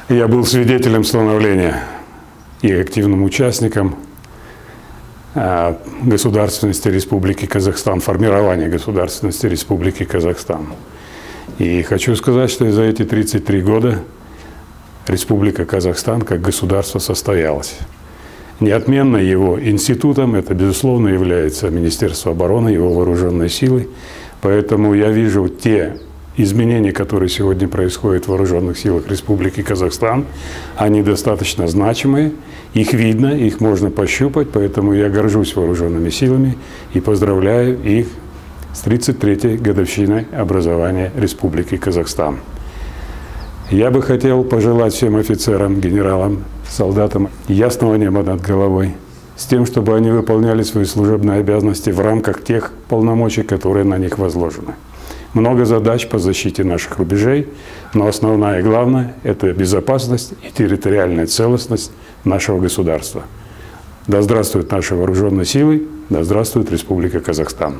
Я был свидетелем становления и активным участником государственности Республики Казахстан, формирования государственности Республики Казахстан. И хочу сказать, что за эти 33 года Республика Казахстан как государство состоялась. Неотменно его институтом это, безусловно, является Министерство обороны, его вооруженные силы. Поэтому я вижу те изменения, которые сегодня происходят в вооруженных силах Республики Казахстан, они достаточно значимые, их видно, их можно пощупать, поэтому я горжусь вооруженными силами и поздравляю их с 33-й годовщиной образования Республики Казахстан. Я бы хотел пожелать всем офицерам, генералам, солдатам ясного неба над головой, с тем, чтобы они выполняли свои служебные обязанности в рамках тех полномочий, которые на них возложены. Много задач по защите наших рубежей, но основная и главная – это безопасность и территориальная целостность нашего государства. Да здравствуют наши вооруженные силы, да здравствует Республика Казахстан.